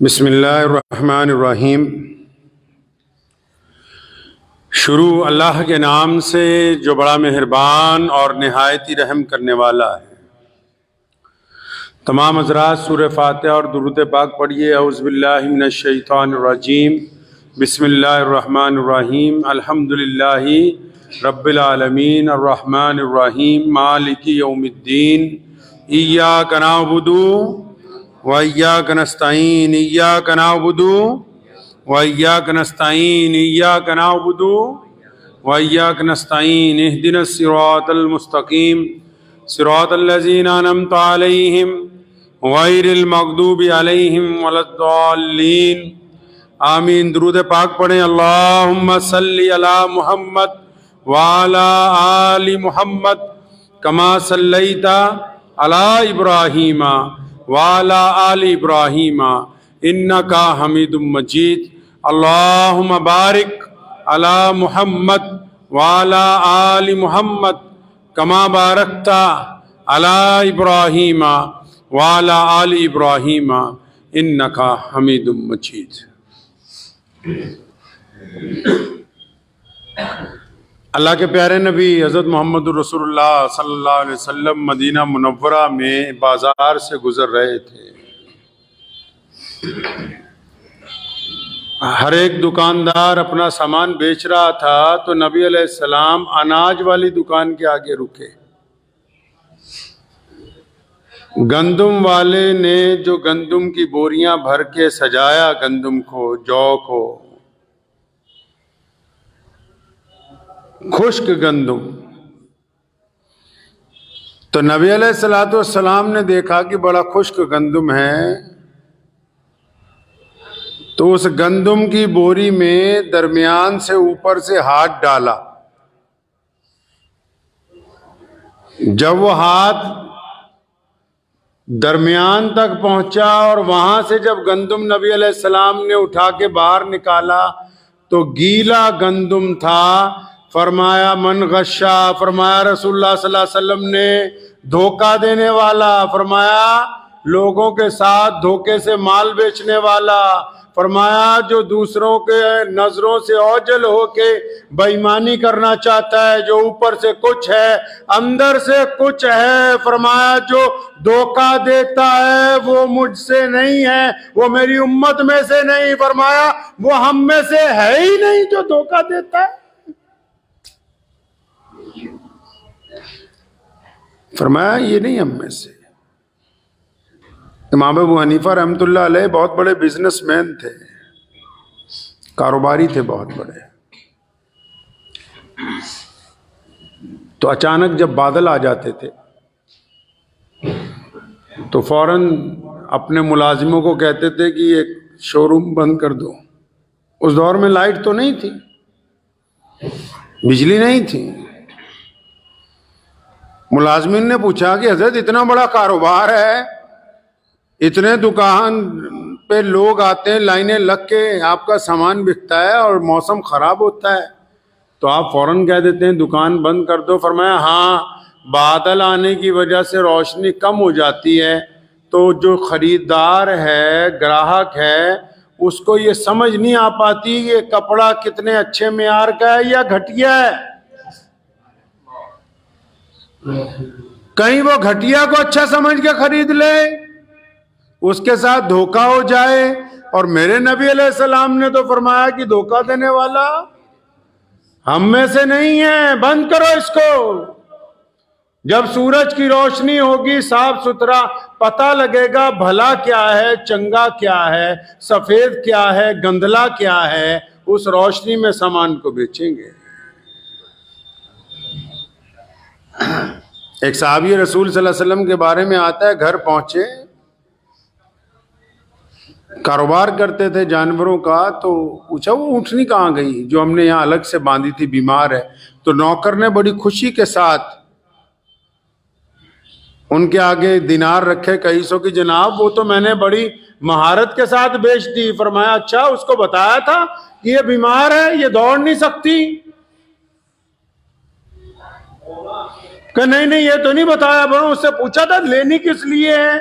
बिस्मिल्लाहिर्रहमानिर्रहीम। शुरू अल्लाह के नाम से जो बड़ा मेहरबान और निहायती रहम करने वाला है। तमाम हज़रात सूरह फातिहा और दुरूद पाक पढ़िए। औज़ु बिल्लाहि मिनश शैतानिर रजीम। बिस्मिल्लाहिर्रहमानिर्रहीम। अल्हम्दुलिल्लाहि रब्बिल आलमीन अर्रहमानिर रहीम मालिकि यौमिद्दीन। इय्याका नअबुदु व इय्याका नस्तईन। इय्याका नअबुदु व इय्याका नस्तईन। इय्याका नअबुदु व इय्याका नस्तईन। इहदिनस सिरातल मुस्तकीम सिरातल लज़ीना अनअमता अलैहिम गैरिल मग़दूबि अलैहिम वलद्दाल्लीन। आमीन। दुरूद पाक पढ़ें। अल्लाहुम्मा सल्लि अला मुहम्मद व अला आलि मुहम्मद कमा सल्लैता अला इब्राहीम व अला आलि इब्राहीम इन्नका हमीदुम मजीद। अल्लाहुम्मा बारिक अला मुहम्मद व अला आलि मुहम्मद कमा बारकता अला इब्राहीम व अला आलि इब्राहीम इन्नका हमीदुम मजीद। अल्लाह के प्यारे नबी हज़रत मोहम्मद रसूलुल्लाह सल्लल्लाहु अलैहि वसल्लम मदीना मुनव्वरा में बाजार से गुजर रहे थे। हर एक दुकानदार अपना सामान बेच रहा था तो नबी अलैहिस्सलाम अनाज वाली दुकान के आगे रुके। गंदुम वाले ने जो गंदुम की बोरियां भर के सजाया, गंदुम को, जौ को, खुश्क गंदुम, तो नबी अलैहिस्सलाम ने देखा कि बड़ा खुश्क गंदुम है, तो उस गंदुम की बोरी में दरमियान से ऊपर से हाथ डाला। जब वो हाथ दरमियान तक पहुंचा और वहां से जब गंदुम नबी अलैहिस्सलाम ने उठा के बाहर निकाला तो गीला गंदुम था। फरमाया मन गश्शा, फरमाया रसूलुल्लाह सल्लल्लाहु अलैहि वसल्लम ने धोखा देने वाला, फरमाया लोगों के साथ धोखे से माल बेचने वाला, फरमाया जो दूसरों के नजरों से ओझल होके बेईमानी करना चाहता है, जो ऊपर से कुछ है अंदर से कुछ है, फरमाया जो धोखा देता है वो मुझसे नहीं है, वो मेरी उम्मत में से नहीं, फरमाया वो हम में से है ही नहीं जो धोखा देता है। फरमाया ये नहीं हम में से। इमाम अबू हनीफा रहमतुल्लाह अलैह बहुत बड़े बिजनेसमैन थे, कारोबारी थे बहुत बड़े। तो अचानक जब बादल आ जाते थे तो फौरन अपने मुलाजिमों को कहते थे कि एक शोरूम बंद कर दो। उस दौर में लाइट तो नहीं थी, बिजली नहीं थी। मुलाजिमिन ने पूछा कि हजरत इतना बड़ा कारोबार है, इतने दुकान पे लोग आते हैं, लाइनें लग के आपका सामान बिकता है और मौसम खराब होता है तो आप फौरन कह देते हैं दुकान बंद कर दो। फरमाया हाँ, बादल आने की वजह से रोशनी कम हो जाती है तो जो खरीदार है, ग्राहक है, उसको ये समझ नहीं आ पाती ये कपड़ा कितने अच्छे मेयार का है या घटिया है। कहीं वो घटिया को अच्छा समझ के खरीद ले, उसके साथ धोखा हो जाए। और मेरे नबी अलैहिस्सलाम ने तो फरमाया कि धोखा देने वाला हम में से नहीं है, बंद करो इसको। जब सूरज की रोशनी होगी, साफ सुथरा पता लगेगा भला क्या है, चंगा क्या है, सफेद क्या है, गंदला क्या है, उस रोशनी में सामान को बेचेंगे। एक सहाबी रसूल सल्लल्लाहु अलैहि वसल्लम के बारे में आता है, घर पहुंचे, कारोबार करते थे जानवरों का, तो पूछा वो ऊँटनी कहाँ गई जो हमने यहाँ अलग से बांधी थी, बीमार है। तो नौकर ने बड़ी खुशी के साथ उनके आगे दिनार रखे कई सौ की, जनाब वो तो मैंने बड़ी महारत के साथ बेच दी। फरमाया अच्छा, उसको बताया था कि ये बीमार है, ये दौड़ नहीं सकती? कि नहीं नहीं ये तो नहीं बताया। बड़ों उससे पूछा था लेनी किस लिए है?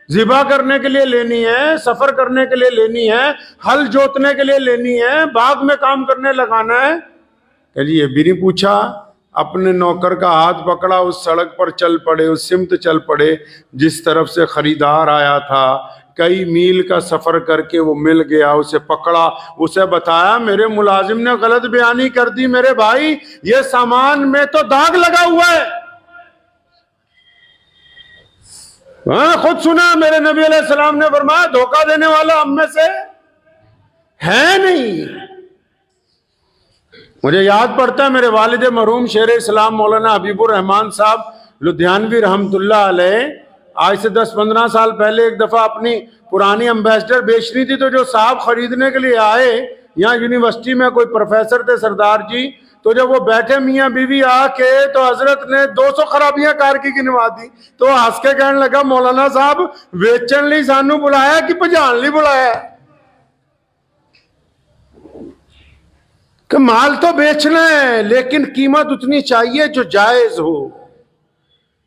ज़िबा करने के लिए लेनी है, सफर करने के लिए लेनी है, हल जोतने के लिए लेनी है, बाग में काम करने लगाना है। कह जी ये भी नहीं पूछा। अपने नौकर का हाथ पकड़ा, उस सड़क पर चल पड़े, उस सिमत चल पड़े जिस तरफ से खरीदार आया था। कई मील का सफर करके वो मिल गया, उसे पकड़ा, उसे बताया मेरे मुलाजिम ने गलत बयानी कर दी मेरे भाई, ये सामान में तो दाग लगा हुआ है। हाँ, खुद सुना मेरे नबी अलैहिस्सलाम ने फरमाया धोखा देने वाला हम में से है नहीं। मुझे याद पड़ता है मेरे वालिद मरहूम शेर इस्लाम मौलाना हबीबुर रहमान साहब लुधियानवी रहमतुल्लाह अलैह, आज से 10-15 साल पहले एक दफा अपनी पुरानी एम्बेसडर बेचनी थी, तो जो साहब खरीदने के लिए आए, यहाँ यूनिवर्सिटी में कोई प्रोफेसर थे सरदार जी, तो जब वो बैठे मियाँ बीवी आके, तो हजरत ने 200 खराबियां कार की गिनवा दी। तो हंस के कहने लगा मौलाना साहब वेचन ली सानू बुलाया कि भजान ली बुलाया? कि माल तो बेचना है लेकिन कीमत उतनी चाहिए जो जायज हो।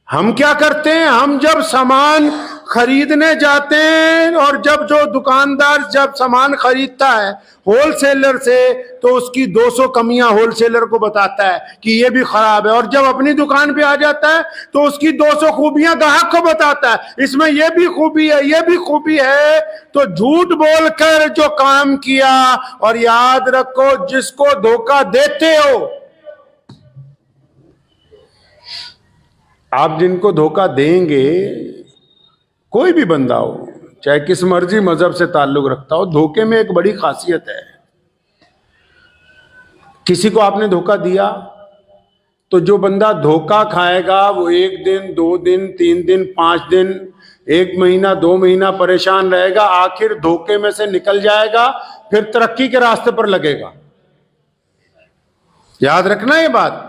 हम क्या करते हैं, हम जब सामान खरीदने जाते हैं और जब जो दुकानदार जब सामान खरीदता है होलसेलर से, तो उसकी 200 कमियां होलसेलर को बताता है कि ये भी खराब है, और जब अपनी दुकान पे आ जाता है तो उसकी 200 खूबियां ग्राहक को बताता है, इसमें ये भी खूबी है, ये भी खूबी है। तो झूठ बोलकर जो काम किया, और याद रखो जिसको धोखा देते हो आप, जिनको धोखा देंगे, कोई भी बंदा हो चाहे किस मर्जी मजहब से ताल्लुक रखता हो, धोखे में एक बड़ी खासियत है। किसी को आपने धोखा दिया तो जो बंदा धोखा खाएगा वो 1 दिन 2 दिन 3 दिन 5 दिन 1 महीना 2 महीना परेशान रहेगा, आखिर धोखे में से निकल जाएगा, फिर तरक्की के रास्ते पर लगेगा। याद रखना ये बात,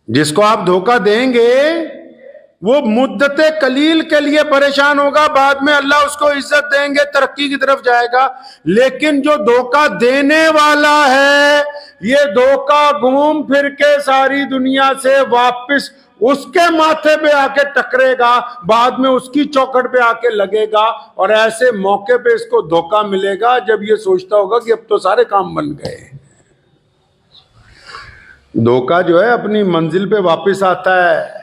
जिसको आप धोखा देंगे वो मुद्दते कलील के लिए परेशान होगा, बाद में अल्लाह उसको इज्जत देंगे, तरक्की की तरफ जाएगा। लेकिन जो धोखा देने वाला है, ये धोखा घूम फिर के सारी दुनिया से वापस उसके माथे पे आके टकरेगा, बाद में उसकी चौखट पे आके लगेगा, और ऐसे मौके पे इसको धोखा मिलेगा जब ये सोचता होगा कि अब तो सारे काम बन गए। धोखा जो है अपनी मंजिल पे वापस आता है,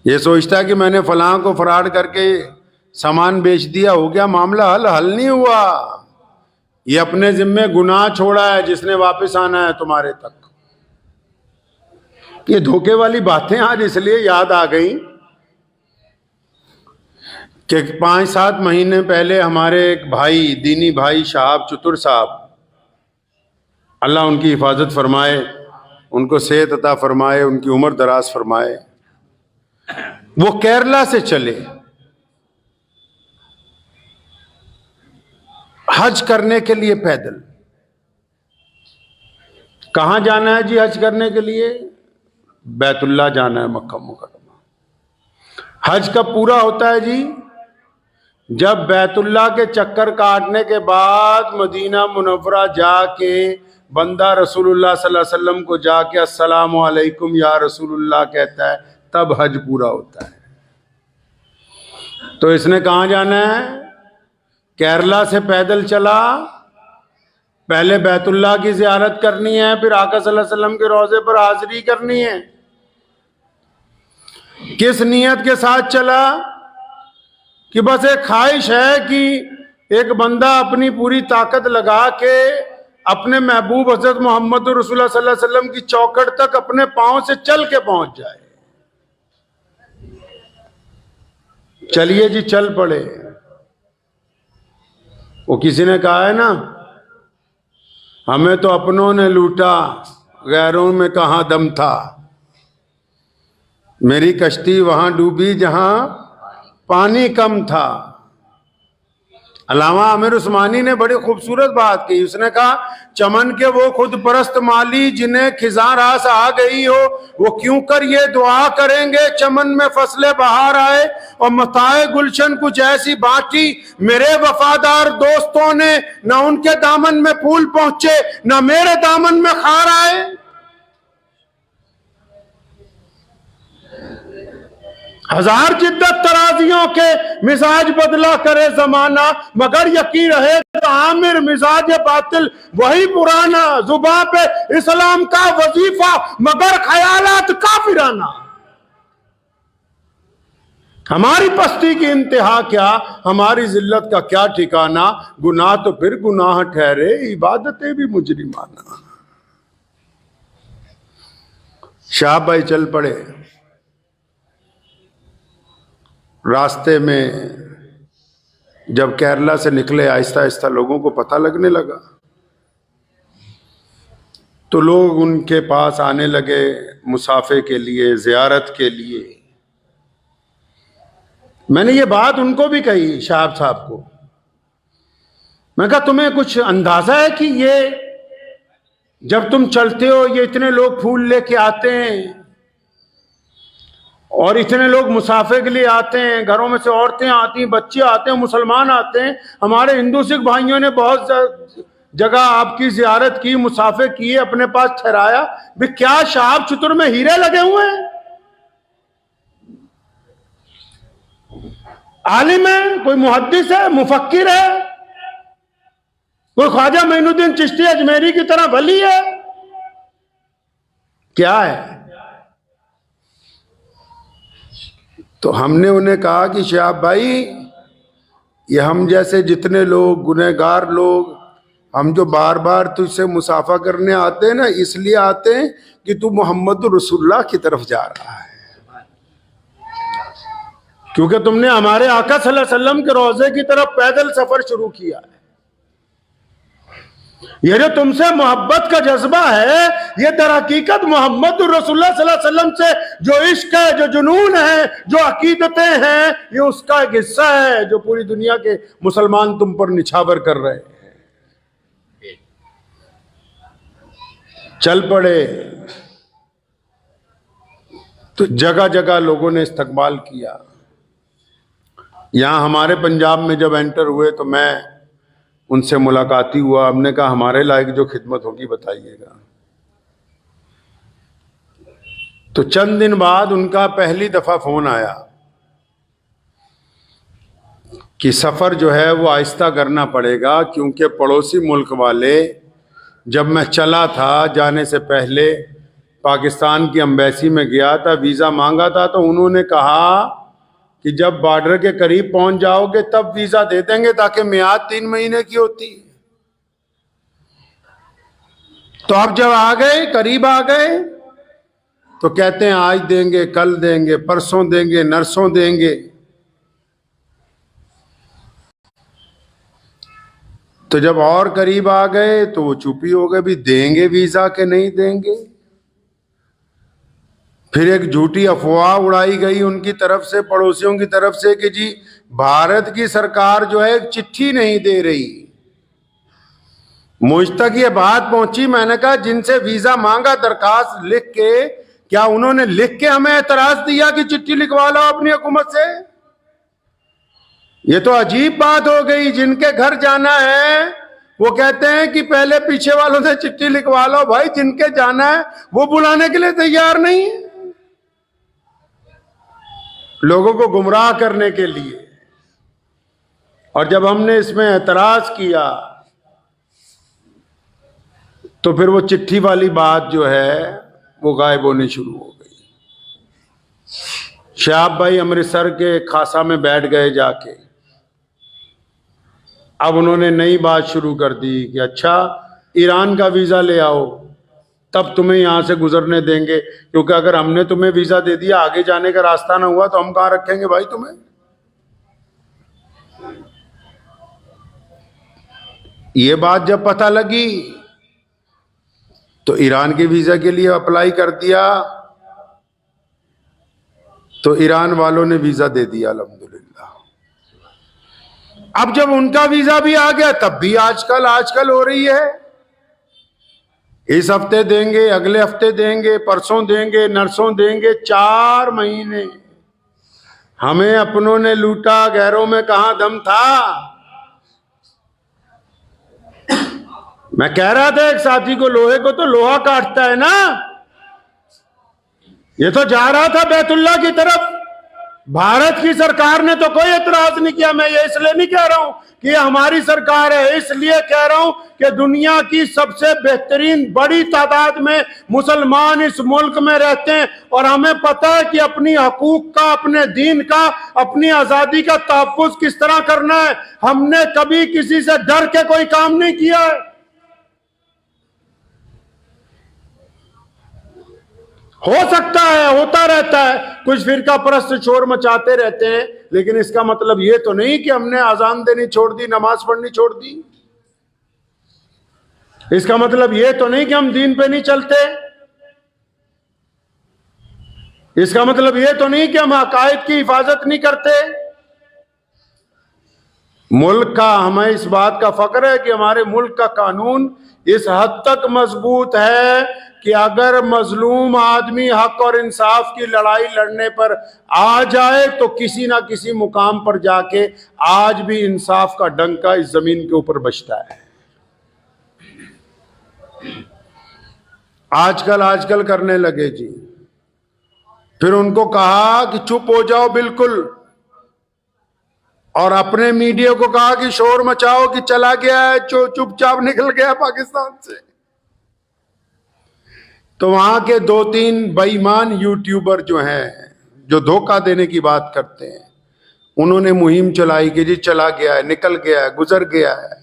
ये सोचता है कि मैंने फलां को फराड करके सामान बेच दिया, हो गया मामला हल। हल नहीं हुआ, ये अपने जिम्मे गुनाह छोड़ा है जिसने वापस आना है तुम्हारे तक। ये धोखे वाली बातें आज इसलिए याद आ गई कि 5-7 महीने पहले हमारे एक भाई, दीनी भाई शहाब चतुर साहब, अल्लाह उनकी हिफाजत फरमाए, उनको सेहत अता फरमाए, उनकी उम्र दराज फरमाए, वो केरला से चले हज करने के लिए पैदल। कहां जाना है जी हज करने के लिए? बैतुल्लाह जाना है, मक्का मुकर्रमा। हज कब पूरा होता है जी? जब बैतुल्लाह के चक्कर काटने के बाद मदीना मुनव्वरा जाके बंदा रसूलुल्लाह सल्लल्लाहु अलैहि वसल्लम को जाके अस्सलामु अलैकुम या रसूलुल्लाह कहता है, तब हज पूरा होता है। तो इसने कहां जाना है? केरला से पैदल चला, पहले बैतुल्लाह की ज़ियारत करनी है, फिर आका सल्लल्लाहु अलैहि वसल्लम के रोज़े पर हाजिरी करनी है। किस नियत के साथ चला? कि बस एक ख्वाहिश है कि एक बंदा अपनी पूरी ताकत लगा के अपने महबूब हजरत मोहम्मद रसूलुल्लाह सल्लल्लाहु अलैहि वसल्लम की चौखट तक अपने पांव से चल के पहुंच जाए। चलिए जी, चल पड़े। वो किसी ने कहा है ना, हमें तो अपनों ने लूटा, गैरों में कहां दम था। मेरी कश्ती वहां डूबी जहां पानी कम था। अल्लामा आमिर उस्मानी ने बड़ी खूबसूरत बात की। उसने कहा, चमन के वो खुद परस्त माली जिन्हें खिज़ां रास आ गई हो, वो क्यों कर ये दुआ करेंगे चमन में फसले बहार आए, और मताए गुलशन कुछ ऐसी बांटी मेरे वफादार दोस्तों ने, न उनके दामन में फूल पहुंचे न मेरे दामन में खार आए। हजार जिद्दत तराजियों के मिजाज बदला करे जमाना, मगर यकीन रहे तो आमिर मिजाज बातिल वही पुराना। जुबां पे इस्लाम का वजीफा मगर ख्यालात काफिराना। हमारी पस्ती की इंतहा क्या, हमारी जिल्लत का क्या ठिकाना। गुनाह तो फिर गुनाह ठहरे, इबादतें भी मुजरिमाना। शाह भाई चल पड़े। रास्ते में जब केरला से निकले, आहिस्ता आहिस्ता लोगों को पता लगने लगा, तो लोग उनके पास आने लगे मुसाफे के लिए, जियारत के लिए। मैंने ये बात उनको भी कही, शाह साहब को। मैं कहा तुम्हें कुछ अंदाजा है कि ये जब तुम चलते हो ये इतने लोग फूल लेके आते हैं और इतने लोग मुसाफे के लिए आते हैं, घरों में से औरतें आती हैं, बच्चे आते हैं, मुसलमान आते हैं, हमारे हिंदू सिख भाइयों ने बहुत जगह आपकी जियारत की, मुसाफे किए, अपने पास ठहराया। भी क्या शाहब चतुर में हीरे लगे हुए हैं? आलिम है, कोई मुहद्दिस है, मुफक्किर है, कोई ख्वाजा मोइनुद्दीन चिश्ती अजमेरी की तरह वली है, क्या है? तो हमने उन्हें कहा कि शाह भाई, ये हम जैसे जितने लोग गुनहगार लोग, हम जो बार बार तुझसे मुसाफा करने आते हैं ना, इसलिए आते हैं कि तू मोहम्मद रसूलुल्लाह की तरफ जा रहा है, क्योंकि तुमने हमारे आका सल्लल्लाहु अलैहि वसल्लम के रोजे की तरफ पैदल सफर शुरू किया है। ये जो तुमसे मोहब्बत का जज्बा है, ये दर हकीकत मोहम्मद रसूलुल्लाह सल्लल्लाहु अलैहि वसल्लम से जो इश्क है, जो जुनून है, जो अकीदतें हैं, ये उसका एक हिस्सा है जो पूरी दुनिया के मुसलमान तुम पर निछावर कर रहे हैं। चल पड़े तो जगह जगह लोगों ने इस्तकबाल किया। यहां हमारे पंजाब में जब एंटर हुए तो मैं उनसे मुलाकाती हुआ। हमने कहा हमारे लायक जो खिदमत होगी बताइएगा। तो चंद दिन बाद उनका पहली दफा फोन आया कि सफर जो है वो आहिस्ता करना पड़ेगा, क्योंकि पड़ोसी मुल्क वाले, जब मैं चला था जाने से पहले पाकिस्तान की एम्बेसी में गया था, वीजा मांगा था, तो उन्होंने कहा कि जब बॉर्डर के करीब पहुंच जाओगे तब वीजा दे देंगे, ताकि मियाद 3 महीने की होती। तो अब जब आ गए, करीब आ गए, तो कहते हैं आज देंगे, कल देंगे, परसों देंगे, नरसों देंगे। तो जब और करीब आ गए तो वो चुप्पी हो गए, भी देंगे वीजा के नहीं देंगे। फिर एक झूठी अफवाह उड़ाई गई उनकी तरफ से, पड़ोसियों की तरफ से, कि जी भारत की सरकार जो है चिट्ठी नहीं दे रही। मुझ तक ये बात पहुंची। मैंने कहा जिनसे वीजा मांगा दरखास्त लिख के, क्या उन्होंने लिख के हमें एतराज दिया कि चिट्ठी लिखवा लो अपनी हुकूमत से? ये तो अजीब बात हो गई। जिनके घर जाना है वो कहते हैं कि पहले पीछे वालों से चिट्ठी लिखवा लो। भाई जिनके जाना है वो बुलाने के लिए तैयार नहीं है, लोगों को गुमराह करने के लिए। और जब हमने इसमें एतराज किया तो फिर वो चिट्ठी वाली बात जो है वो गायब होनी शुरू हो गई। शाह भाई अमृतसर के खासा में बैठ गए जाके। अब उन्होंने नई बात शुरू कर दी कि अच्छा ईरान का वीजा ले आओ, तब तुम्हें यहां से गुजरने देंगे, क्योंकि अगर हमने तुम्हें वीजा दे दिया, आगे जाने का रास्ता ना हुआ, तो हम कहां रखेंगे भाई तुम्हें। ये बात जब पता लगी तो ईरान के वीजा के लिए अप्लाई कर दिया, तो ईरान वालों ने वीजा दे दिया अल्हम्दुलिल्लाह। अब जब उनका वीजा भी आ गया, तब भी आजकल हो रही है, इस हफ्ते देंगे, अगले हफ्ते देंगे, परसों देंगे, नरसों देंगे। 4 महीने हमें अपनों ने लूटा, गैरों में कहां दम था। मैं कह रहा था एक साथी को, लोहे को तो लोहा काटता है ना। ये तो जा रहा था बैतुल्लाह की तरफ, भारत की सरकार ने तो कोई एतराज नहीं किया। मैं ये इसलिए नहीं कह रहा हूं कि हमारी सरकार है, इसलिए कह रहा हूं कि दुनिया की सबसे बेहतरीन बड़ी तादाद में मुसलमान इस मुल्क में रहते हैं और हमें पता है कि अपनी हकूक का, अपने दीन का, अपनी आजादी का तहफ्फुज किस तरह करना है। हमने कभी किसी से डर के कोई काम नहीं किया है। हो सकता है, होता रहता है, कुछ फिरका परस्त शोर मचाते रहते हैं, लेकिन इसका मतलब ये तो नहीं कि हमने अजान देनी छोड़ दी, नमाज पढ़नी छोड़ दी। इसका मतलब ये तो नहीं कि हम दीन पे नहीं चलते। इसका मतलब ये तो नहीं कि हम अकायद की हिफाजत नहीं करते। मुल्क का, हमें इस बात का फख्र है कि हमारे मुल्क का कानून इस हद तक मजबूत है कि अगर मजलूम आदमी हक और इंसाफ की लड़ाई लड़ने पर आ जाए तो किसी ना किसी मुकाम पर जाके आज भी इंसाफ का डंका इस जमीन के ऊपर बजता है। आजकल करने लगे जी। फिर उनको कहा कि चुप हो जाओ बिल्कुल, और अपने मीडिया को कहा कि शोर मचाओ कि चला गया है, चुपचाप निकल गया पाकिस्तान से। तो वहां के 2-3 बेईमान यूट्यूबर जो हैं, जो धोखा देने की बात करते हैं, उन्होंने मुहिम चलाई कि जी चला गया है, निकल गया है, गुजर गया है।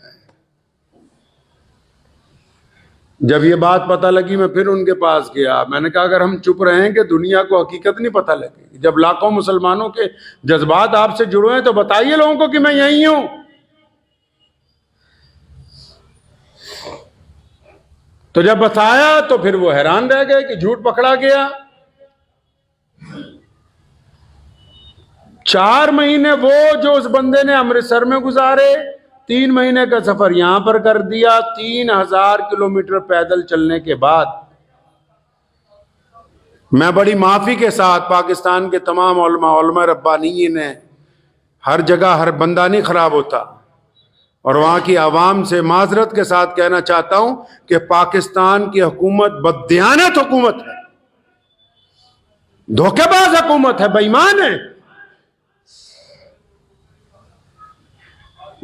जब ये बात पता लगी मैं फिर उनके पास गया। मैंने कहा अगर हम चुप रहेंगे दुनिया को हकीकत नहीं पता लगेगी। जब लाखों मुसलमानों के जज्बात आपसे जुड़े हैं तो बताइए लोगों को कि मैं यही हूं। तो जब बताया तो फिर वो हैरान रह गए कि झूठ पकड़ा गया। 4 महीने वो जो उस बंदे ने अमृतसर में गुजारे, 3 महीने का सफर यहां पर कर दिया। 3000 किलोमीटर पैदल चलने के बाद मैं बड़ी माफी के साथ पाकिस्तान के तमाम उलमा रब्बानीयीन ने, हर जगह हर बंदा नहीं खराब होता, और वहां की आवाम से माजरत के साथ कहना चाहता हूं कि पाकिस्तान की हुकूमत बददियानत हुकूमत है, धोखेबाज हुकूमत है, बेईमान है।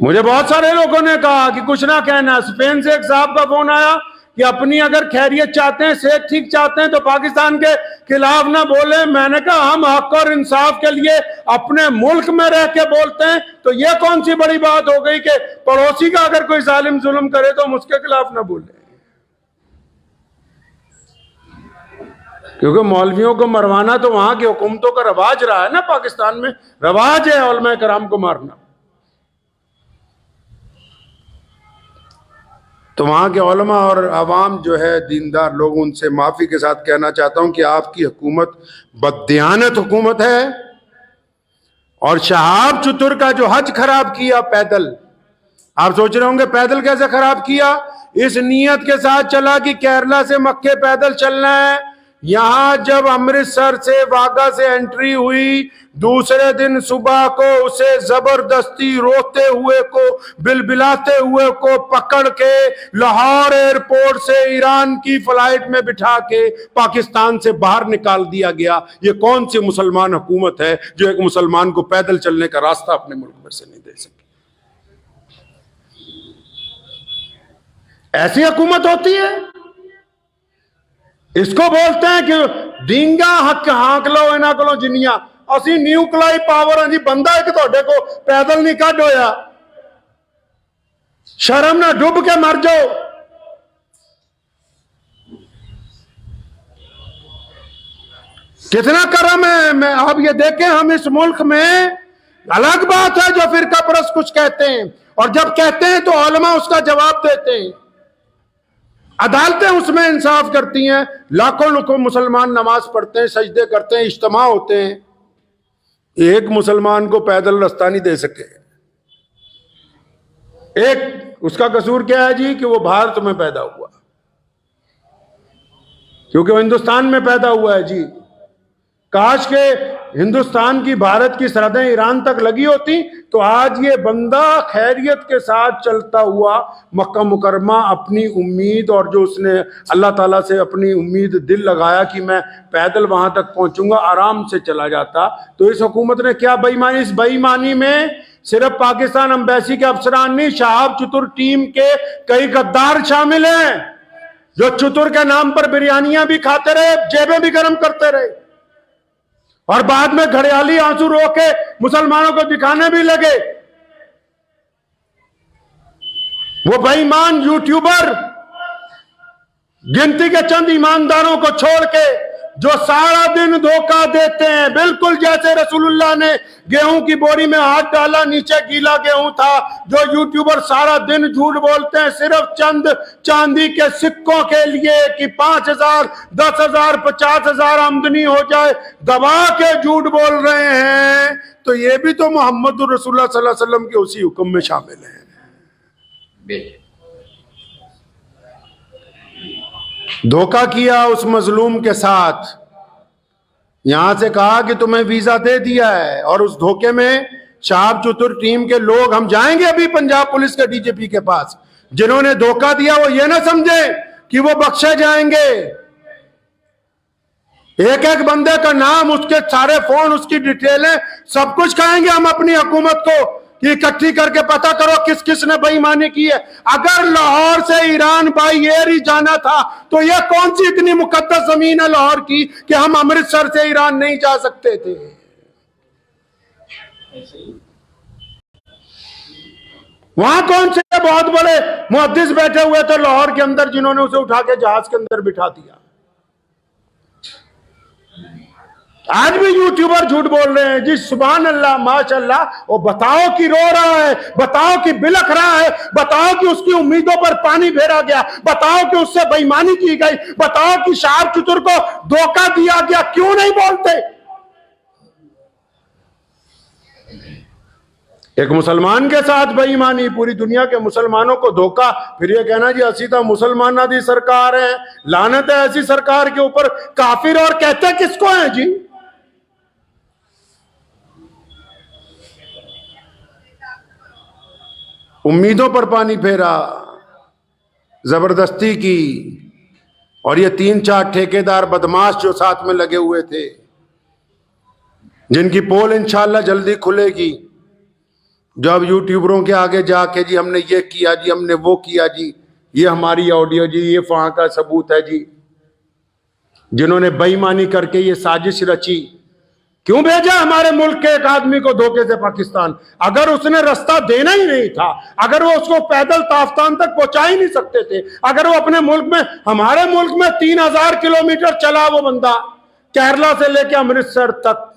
मुझे बहुत सारे लोगों ने कहा कि कुछ ना कहना। स्पेन से एक साहब का फोन आया कि अपनी अगर खैरियत चाहते हैं, सेहत ठीक चाहते हैं तो पाकिस्तान के खिलाफ ना बोले। मैंने कहा हम हक और इंसाफ के लिए अपने मुल्क में रह के बोलते हैं, तो यह कौन सी बड़ी बात हो गई कि पड़ोसी का अगर कोई जालिम जुल्म करे तो हम उसके खिलाफ ना बोले। क्योंकि मौलवियों को मरवाना तो वहां की हुकूमतों का रवाज रहा है ना। पाकिस्तान में रवाज है उलमा कराम को मारना। तो वहां के उलमा और आवाम जो है दीनदार लोग, उनसे माफी के साथ कहना चाहता हूं कि आपकी हुकूमत बददियानत हुकूमत है। और शहाब चतुर का जो हज खराब किया पैदल, आप सोच रहे होंगे पैदल कैसे खराब किया। इस नीयत के साथ चला कि केरला से मक्के पैदल चलना है। यहां जब अमृतसर से वाघा से एंट्री हुई, दूसरे दिन सुबह को उसे जबरदस्ती रोते हुए को, बिलबिलाते हुए को पकड़ के लाहौर एयरपोर्ट से ईरान की फ्लाइट में बिठा के पाकिस्तान से बाहर निकाल दिया गया। ये कौन सी मुसलमान हुकूमत है जो एक मुसलमान को पैदल चलने का रास्ता अपने मुल्क में से नहीं दे सकी। ऐसी हुकूमत होती है। इसको बोलते हैं कि डींगा हक हाँक लो इना को जिन्निया असी न्यूक्लियर पावर हाँ जी। बंदा एक तुहाडे को पैदल नहीं कढ होया, शर्म ना डूब के मर जाओ। कितना करम है। मैं आप ये देखें, हम इस मुल्क में, अलग बात है जो फिरका परस्त कुछ कहते हैं, और जब कहते हैं तो उलमा उसका जवाब देते हैं, अदालतें उसमें इंसाफ करती हैं, लाखों लोग मुसलमान नमाज पढ़ते हैं, सजदे करते हैं, इज्तिमा होते हैं। एक मुसलमान को पैदल रास्ता नहीं दे सके। एक उसका कसूर क्या है जी कि वो भारत में पैदा हुआ, क्योंकि वो हिंदुस्तान में पैदा हुआ है जी। काश के हिंदुस्तान की, भारत की सरहदें ईरान तक लगी होती तो आज ये बंदा खैरियत के साथ चलता हुआ मक्का मुकरमा अपनी उम्मीद, और जो उसने अल्लाह ताला से अपनी उम्मीद दिल लगाया कि मैं पैदल वहां तक पहुंचूंगा, आराम से चला जाता। तो इस हुकूमत ने क्या बेईमानी, इस बेईमानी में सिर्फ पाकिस्तान एम्बेसी के अफसरान नहीं, शहाब चतुर टीम के कई गद्दार शामिल हैं जो चतुर के नाम पर बिरयानियां भी खाते रहे, जेबें भी गर्म करते रहे, और बाद में घड़ियाली आंसू रो के मुसलमानों को दिखाने भी लगे। वो बेईमान यूट्यूबर गिनती के चंद ईमानदारों को छोड़ के जो सारा दिन धोखा देते हैं, बिल्कुल जैसे रसूलुल्लाह ने गेहूं की बोरी में हाथ डाला, नीचे गीला गेहूं था। जो यूट्यूबर सारा दिन झूठ बोलते हैं सिर्फ चंद चांदी के सिक्कों के लिए कि 5,000, 10,000, 50,000 आमदनी हो जाए, दबा के झूठ बोल रहे हैं, तो ये भी तो मोहम्मद रसूलुल्लाह सल्लल्लाहु अलैहि वसल्लम के उसी हुक्म में शामिल है। धोखा किया उस मजलूम के साथ, यहां से कहा कि तुम्हें वीजा दे दिया है, और उस धोखे में शहाब चतुर टीम के लोग, हम जाएंगे अभी पंजाब पुलिस के डीजीपी के पास, जिन्होंने धोखा दिया वो ये ना समझे कि वो बख्शे जाएंगे। एक एक बंदे का नाम, उसके सारे फोन, उसकी डिटेलें, सब कुछ कहेंगे हम अपनी हुकूमत को कि इकट्ठी करके पता करो किस किस ने बेईमानी की है। अगर लाहौर से ईरान बाई एयर ही जाना था तो यह कौन सी इतनी मुकद्दस जमीन है लाहौर की कि हम अमृतसर से ईरान नहीं जा सकते थे। वहां कौन से बहुत बड़े मुहद्दिस बैठे हुए थे लाहौर के अंदर जिन्होंने उसे उठा के जहाज के अंदर बिठा दिया। आज भी यूट्यूबर झूठ बोल रहे हैं जी, सुभान अल्लाह माशाअल्लाह, वो बताओ कि रो रहा है, बताओ कि बिलख रहा है, बताओ कि उसकी उम्मीदों पर पानी फेरा गया, बताओ कि उससे बेईमानी की गई, बताओ कि शहाब चतुर को धोखा दिया गया, क्यों नहीं बोलते। एक मुसलमान के साथ बेईमानी, पूरी दुनिया के मुसलमानों को धोखा, फिर ये कहना जी असी तो मुसलमाना दी सरकार है, लानत है ऐसी सरकार के ऊपर। काफिर और कहते किसको है जी? उम्मीदों पर पानी फेरा, जबरदस्ती की, और ये 3-4 ठेकेदार बदमाश जो साथ में लगे हुए थे, जिनकी पोल इंशाल्लाह जल्दी खुलेगी, जो अब यूट्यूबरों के आगे जाके जी हमने ये किया जी, हमने वो किया जी, ये हमारी ऑडियो जी, ये वहां का सबूत है जी, जिन्होंने बेईमानी करके ये साजिश रची। क्यों भेजा हमारे मुल्क के एक आदमी को धोखे से पाकिस्तान? अगर उसने रास्ता देना ही नहीं था, अगर वो उसको पैदल ताफ्तान तक पहुंचा ही नहीं सकते थे, अगर वो अपने मुल्क में, हमारे मुल्क में 3,000 किलोमीटर चला वो बंदा, केरला से लेकर अमृतसर तक,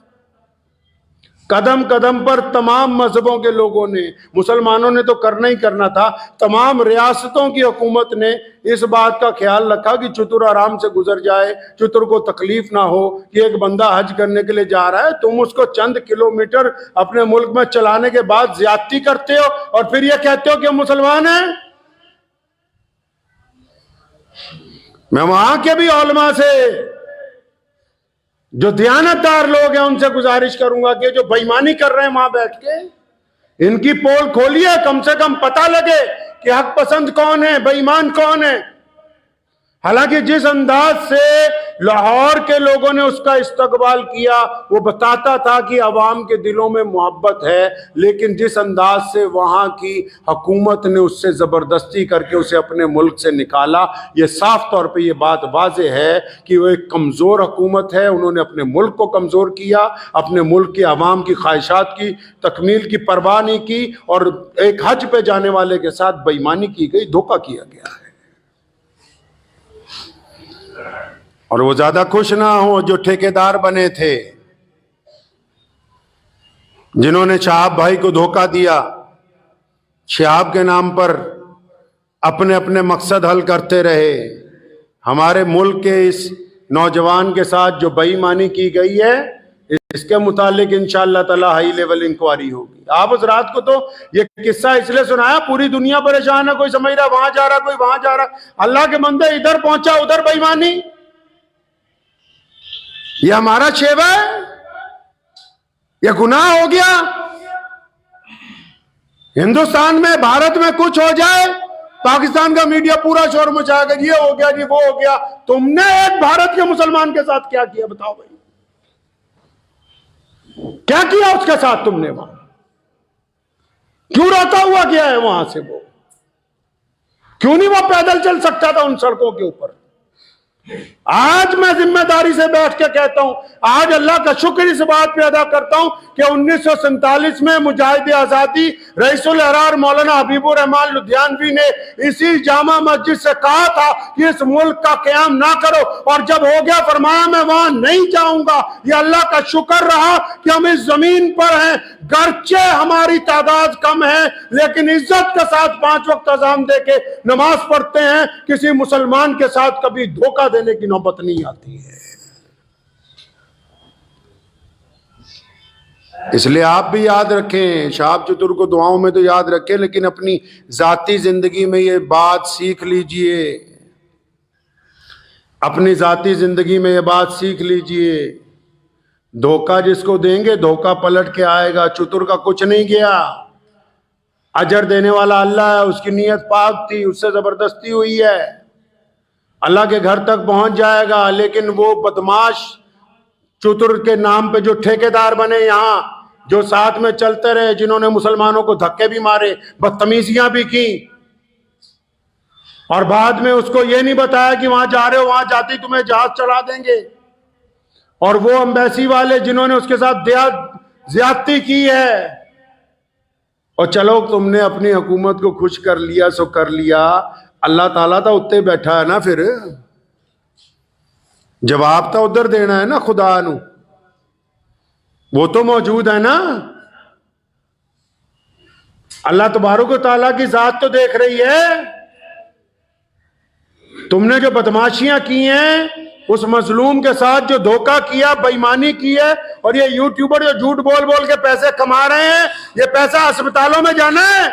कदम कदम पर तमाम मजहबों के लोगों ने, मुसलमानों ने तो करना ही करना था, तमाम रियासतों की हुकूमत ने इस बात का ख्याल रखा कि चतुर आराम से गुजर जाए, चतुर को तकलीफ ना हो कि एक बंदा हज करने के लिए जा रहा है, तुम उसको चंद किलोमीटर अपने मुल्क में चलाने के बाद ज्यादती करते हो और फिर ये कहते हो कि हम मुसलमान हैं। मैं वहां के भी उलमा से, जो दयानतदार लोग हैं, उनसे गुजारिश करूंगा कि जो बेईमानी कर रहे हैं वहां बैठ के, इनकी पोल खोलिए, कम से कम पता लगे कि हक पसंद कौन है, बेईमान कौन है। हालांकि जिस अंदाज से लाहौर के लोगों ने उसका इस्तकबाल किया वो बताता था कि अवाम के दिलों में मोहब्बत है, लेकिन जिस अंदाज से वहां की हुकूमत ने उससे जबरदस्ती करके उसे अपने मुल्क से निकाला, ये साफ तौर पे ये बात वाज़ेह है कि वो एक कमज़ोर हुकूमत है। उन्होंने अपने मुल्क को कमज़ोर किया, अपने मुल्क के अवाम की ख्वाहिशात की तकमील की परवाह नहीं की, और एक हज पे जाने वाले के साथ बेईमानी की गई, धोखा किया गया है। और वो ज्यादा खुश ना हो जो ठेकेदार बने थे, जिन्होंने शहाब भाई को धोखा दिया, शहाब के नाम पर अपने अपने मकसद हल करते रहे। हमारे मुल्क के इस नौजवान के साथ जो बेईमानी की गई है, इसके मुतालिक इंशाअल्लाह ताला हाई लेवल इंक्वायरी होगी। आप उस रात को तो ये किस्सा इसलिए सुनाया, पूरी दुनिया परेशान है, कोई समझ रहा वहां जा रहा, कोई वहां जा रहा। अल्लाह के बंदे, इधर पहुंचा उधर बेईमानी। ये हमारा शेवा है? यह गुनाह हो गया? हिंदुस्तान में, भारत में कुछ हो जाए, पाकिस्तान का मीडिया पूरा शोर मचाएगा, ये हो गया जी, वो हो गया। तुमने एक भारत के मुसलमान के साथ क्या किया बताओ भाई? क्या किया उसके साथ तुमने? वहां क्यों रोता हुआ गया है वहां से? वो क्यों नहीं वो पैदल चल सकता था उन सड़कों के ऊपर? आज मैं जिम्मेदारी से बैठ के कहता हूं, आज अल्लाह का शुक्र इस बात पे अदा करता हूं कि 1947 में मुजाहिद आजादी रईसुल अहरार मौलाना हबीबुर रहमान लुधियानवी ने इसी जामा मस्जिद से कहा था कि इस मुल्क का क़याम ना करो, और जब हो गया फरमाया मैं वहां नहीं जाऊंगा। ये अल्लाह का शुक्र रहा कि हम इस जमीन पर हैं, गर्चे हमारी तादाद कम है, लेकिन इज्जत के साथ 5 वक्त अज़ान दे के नमाज पढ़ते हैं। किसी मुसलमान के साथ कभी धोखा देने की नौबत नहीं आती है। इसलिए आप भी याद रखें, शहाब चतुर को दुआओं में तो याद रखें, लेकिन अपनी जाती जिंदगी में ये बात सीख लीजिए। अपनी जाती जिंदगी में ये बात सीख लीजिए, धोखा जिसको देंगे धोखा पलट के आएगा। चतुर का कुछ नहीं गया, अजर देने वाला अल्लाह है, उसकी नीयत पाक थी, उससे जबरदस्ती हुई है, अल्लाह के घर तक पहुंच जाएगा। लेकिन वो बदमाश चतुर के नाम पे जो ठेकेदार बने यहां, जो साथ में चलते रहे, जिन्होंने मुसलमानों को धक्के भी मारे, बदतमीजियां भी की, और बाद में उसको ये नहीं बताया कि वहां जा रहे हो, वहां जाती तुम्हें जहाज चढ़ा देंगे, और वो एम्बेसी वाले जिन्होंने उसके साथ ज्यादती की है, और चलो तुमने अपनी हुकूमत को खुश कर लिया सो कर लिया। अल्लाह ताला तो उत्ते बैठा है ना, फिर जवाब तो उधर देना है ना, खुदा नू, वो तो मौजूद है ना। अल्लाह तबारक व तआला की जात तो देख रही है। तुमने जो बदमाशियां की हैं, उस मजलूम के साथ जो धोखा किया, बेईमानी की है, और ये यूट्यूबर जो झूठ बोल बोल के पैसे कमा रहे हैं, ये पैसा अस्पतालों में जाना है।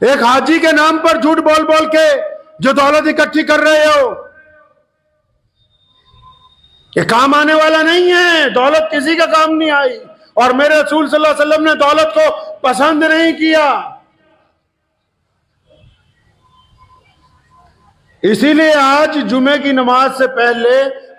एक हाजी के नाम पर झूठ बोल बोल के जो दौलत इकट्ठी कर रहे हो, ये काम आने वाला नहीं है। दौलत किसी का काम नहीं आई, और मेरे रसूल सल्लल्लाहु अलैहि वसल्लम ने दौलत को पसंद नहीं किया। इसीलिए आज जुमे की नमाज से पहले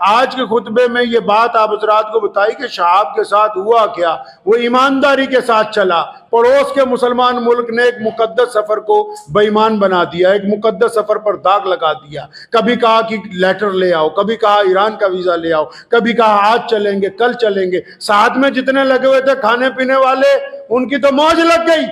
आज के खुतबे में ये बात आप हज़रात को बताई कि शहाब के साथ हुआ क्या। वो ईमानदारी के साथ चला। पड़ोस के मुसलमान मुल्क ने एक मुकद्दस सफर को बेईमान बना दिया, एक मुकद्दस सफर पर दाग लगा दिया। कभी कहा कि लेटर ले आओ, कभी कहा ईरान का वीजा ले आओ, कभी कहा आज चलेंगे कल चलेंगे। साथ में जितने लगे हुए थे खाने पीने वाले, उनकी तो मौज लग गई,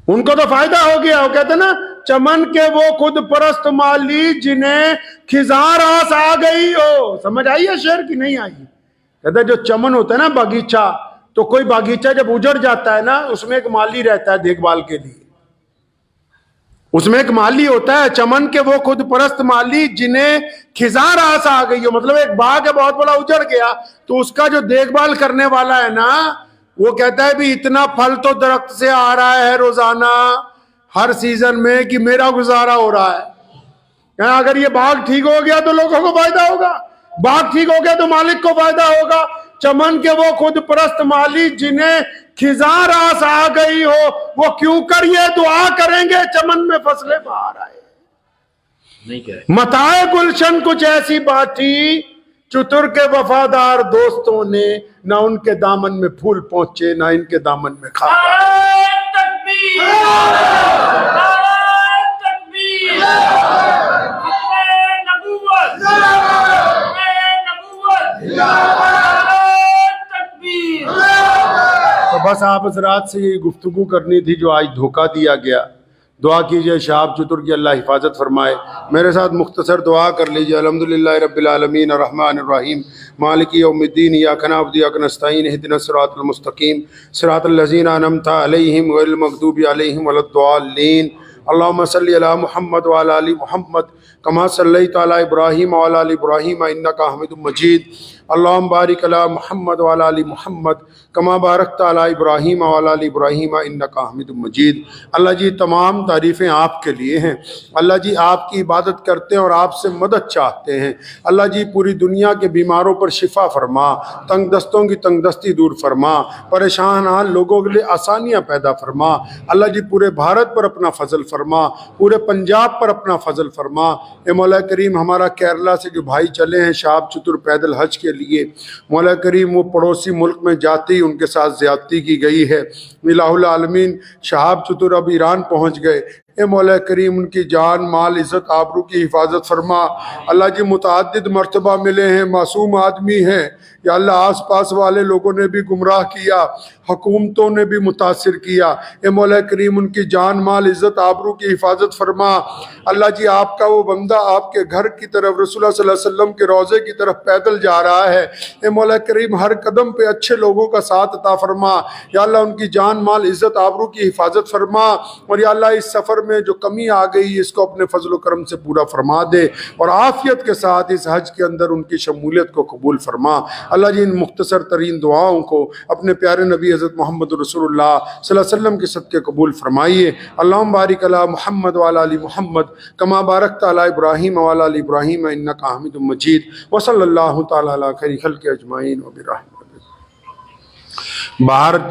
उनको तो फायदा हो गया। वो कहते ना, चमन के वो खुद परस्त माली जिन्हें खिजार आस आ गई हो। समझ आई है शेर की नहीं आई? कहते जो चमन होता है ना, बागीचा, तो कोई बागीचा जब उजड़ जाता है ना, उसमें एक माली रहता है देखभाल के लिए, उसमें एक माली होता है। चमन के वो खुद परस्त माली जिन्हें खिजार आस आ गई हो, मतलब एक बाग है बहुत बड़ा, उजड़ गया, तो उसका जो देखभाल करने वाला है ना, वो कहता है भी इतना फल तो दरख्त से आ रहा है रोजाना हर सीजन में कि मेरा गुजारा हो रहा है। अगर ये बाग ठीक हो गया तो लोगों को फायदा होगा, बाग ठीक हो गया तो मालिक को फायदा होगा। चमन के वो खुद परस्त माली जिन्हें खिजार आस आ गई हो, वो क्यों कर ये दुआ करेंगे चमन में फसलें बाहर आए। मताए गुलशन कुछ ऐसी बात थी, चतुर के वफादार दोस्तों ने ना उनके दामन में फूल पहुंचे, ना इनके दामन में खा। तो बस आप हज़रात से ये गुफ्तगू करनी थी जो आज धोखा दिया गया। दुआ कीजिए शहाब चतुर की अल्लाह हिफाजत फरमाए। मेरे साथ मुख्तसर दुआ कर लीजिए। अल्हम्दुलिल्लाह रब्बिल आलमीन अर्रहमानिर रहीम मालिकी यौमिद्दीन इय्याका नअबुदु व इय्याका नस्तईन इहदिनस सिरातल मुस्तकीम सिरातल लज़ीना अनअमता अलैहिम गैरिल मग़दूबि अलैहिम वलद्दाल्लीन। अल्लाहुम्मा सल्लि अला मुहम्मद व अला आलि मुहम्मद कमा सल्लैता अला इब्राहीम व अला आलि इब्राहीम इन्नका हमीदुम मजीद। अल्लाहुम्मा बारिक अला मुहम्मद व अला आलि मुहम्मद कमा बारकता अला इब्राहीम व अला आलि इब्राहीम इन्नका हमीदुम मजीद। अल्लाह जी तमाम तारीफ़ें आपके लिए हैं। अल्लाह जी आपकी इबादत करते हैं और आपसे मदद चाहते हैं। अल्लाह जी पूरी दुनिया के बीमारों पर शिफा फरमा, तंग दस्तों की तंग दस्ती दूर फरमा, परेशान हाल लोगों के लिए आसानियाँ पैदा फरमा। अल्लाह जी पूरे भारत पर अपना फजल फरमा, पूरे पंजाब पर अपना फजल फरमा। ए मौला करीम हमारा केरला से जो भाई चले हैं शाहब चतुर पैदल हज के लिए, मौला करीम वो पड़ोसी मुल्क में जाते ही उनके साथ ज़्यादती की गई है। इलाहुल आलमीन शहाब चतुर अब ईरान पहुँच गए। ए मौला करीम उनकी जान माल इज़्ज़त आबरू की हिफाजत फरमा। अल्लाह जी मुतअद्दिद मर्तबा मिले हैं, मासूम आदमी हैं। या अल्लाह आस पास वाले लोगों ने भी गुमराह किया, हुकूमतों ने भी मुतासिर किया। ए मौला करीम उनकी जान माल इज़्ज़त आबरू की हिफाजत फरमा। अल्लाह जी आपका वो बंदा आपके घर की तरफ रसूलुल्लाह सल्लल्लाहु अलैहि वसल्लम के रोज़े की तरफ पैदल जा रहा है। ए मौला करीम हर कदम पे अच्छे लोगों का साथ अता फरमा। या अल्लाह उनकी जान माल इज़्ज़त आबरू की हिफाजत फरमा। और या अल्लाह इस सफ़र में जो कमी आ गई इसको अपने फजल करम से पूरा फरमा दे और आफियत के साथ इस हज के अंदर उनकी शमूलियत को कबूल फरमा। अल्लाह जी इन मुख्तसर तरीन दुआओं को अपने प्यारे नबी हज़रत मोहम्मद रसूलुल्लाह सल्लल्लाहु अलैहि वसल्लम के सदक़े कबूल फरमाइए। अल्लाहुम्मा बारिक अला मुहम्मद व अला आलि मुहम्मद कमा बारकता अला इब्राहीम व अला आलि इब्राहीम इन्नका हमीदुम मजीद। व सल्लल्लाहु तआला अला खैरि खल्क़ि अजमाइन व बिरहमतिह। भारत